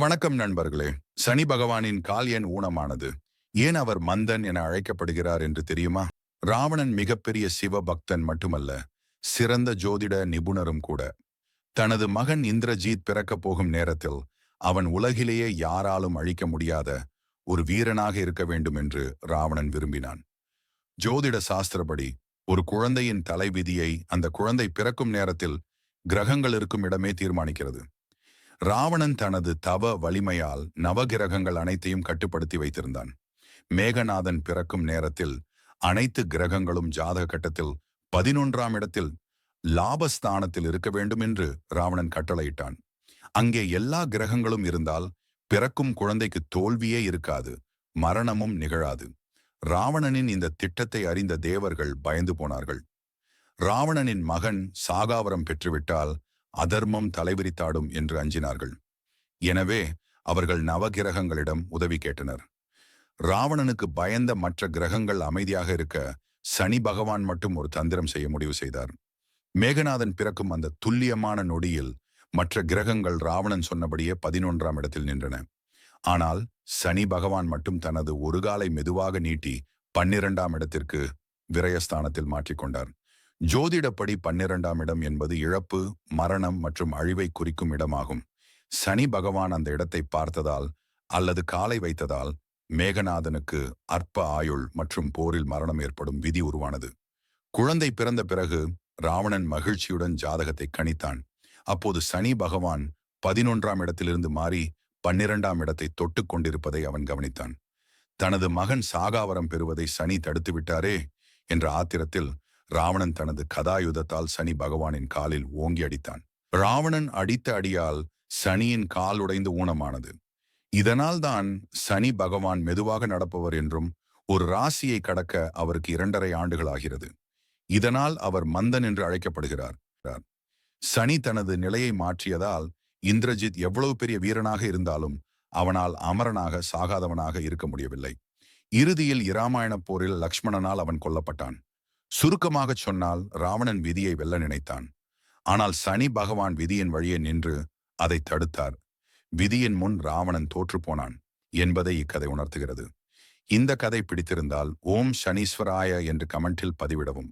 வணக்கம் நண்பர்களே. சனி பகவானின் கால் ஏன் ஊனமானது? ஏன் அவர் மந்தன் என அழைக்கப்படுகிறார் என்று தெரியுமா? ராவணன் மிகப்பெரிய சிவ பக்தன் மட்டுமல்ல, சிறந்த ஜோதிட நிபுணரும் கூட. தனது மகன் இந்திரஜீத் பிறக்கப் போகும் நேரத்தில் அவன் உலகிலேயே யாராலும் அழிக்க முடியாத ஒரு வீரனாக இருக்க வேண்டும் என்று ராவணன் விரும்பினான். ஜோதிட சாஸ்திரப்படி ஒரு குழந்தையின் தலைவிதியை அந்த குழந்தை பிறக்கும் நேரத்தில் கிரகங்கள் இருக்கும் இடமே தீர்மானிக்கிறது. ராவணன் தனது தவ வலிமையால் நவகிரகங்கள் அனைத்தையும் கட்டுப்படுத்தி வைத்திருந்தான். மேகநாதன் பிறக்கும் நேரத்தில் அனைத்து கிரகங்களும் ஜாதக கட்டத்தில் 11ஆம் இடத்தில் லாபஸ்தானத்தில் இருக்க வேண்டும் என்று ராவணன் கட்டளையிட்டான். அங்கே எல்லா கிரகங்களும் இருந்தால் பிறக்கும் குழந்தைக்கு தோல்வியே இருக்காது, மரணமும் நிகழாது. ராவணனின் இந்த திட்டத்தை அறிந்த தேவர்கள் பயந்து போனார்கள். ராவணனின் மகன் சாகாவரம் பெற்றுவிட்டால் அதர்மம் தலைவிரித்தாடும் என்று அஞ்சினார்கள். எனவே அவர்கள் நவகிரகங்களிடம் உதவி கேட்டனர். ராவணனுக்கு பயந்த மற்ற கிரகங்கள் அமைதியாக இருக்க சனி பகவான் மட்டும் ஒரு தந்திரம் செய்ய முடிவு செய்தார். மேகநாதன் பிறக்கும் அந்த துல்லியமான நொடியில் மற்ற கிரகங்கள் ராவணன் சொன்னபடியே 11ஆம் இடத்தில் நின்றன. ஆனால் சனி பகவான் மட்டும் தனது ஒரு காலை மெதுவாக நீட்டி 12ஆம் இடத்திற்கு விரயஸ்தானத்தில் மாற்றிக்கொண்டார். ஜோதிடப்படி 12ஆம் இடம் என்பது இழப்பு, மரணம் மற்றும் அழிவை குறிக்கும் இடமாகும். சனி பகவான் அந்த இடத்தை பார்த்ததால் அல்லது காலை வைத்ததால் மேகநாதனுக்கு அற்ப ஆயுள் மற்றும் போரில் மரணம் ஏற்படும் விதி உருவானது. குழந்தை பிறந்த பிறகு ராவணன் மகிழ்ச்சியுடன் ஜாதகத்தை கணித்தான். அப்போது சனி பகவான் 11ஆம் இடத்திலிருந்து மாறி 12ஆம் இடத்தை தொட்டு கொண்டிருப்பதை அவன் கவனித்தான். தனது மகன் சாகாவரம் பெறுவதை சனி தடுத்து விட்டாரே என்ற ஆத்திரத்தில் ராவணன் தனது கதாயுதத்தால் சனி பகவானின் காலில் ஓங்கி அடித்தான். ராவணன் அடித்த அடியால் சனியின் கால் உடைந்து ஊனமானது. இதனால் தான் சனி பகவான் மெதுவாக நடப்பவர் என்றும் ஒரு ராசியை கடக்க அவருக்கு 2½ ஆண்டுகள் ஆகிறது. இதனால் அவர் மந்தன் என்று அழைக்கப்படுகிறார். சனி தனது நிலையை மாற்றியதால் இந்திரஜித் எவ்வளவு பெரிய வீரனாக இருந்தாலும் அவனால் அமரனாக சாகாதவனாக இருக்க முடியவில்லை. இறுதியில் இராமாயண போரில் லக்ஷ்மணனால் அவன் கொல்லப்பட்டான். சுருக்கமாகச் சொன்னால் ராவணன் விதியை வெல்ல நினைத்தான். ஆனால் சனி பகவான் விதியின் வழியே நின்று அதை தடுத்தார். விதியின் முன் ராவணன் தோற்றுப்போனான் என்பதை இக்கதை உணர்த்துகிறது. இந்த கதை பிடித்திருந்தால் ஓம் சனீஸ்வராய என்று கமெண்டில் பதிவிடவும்.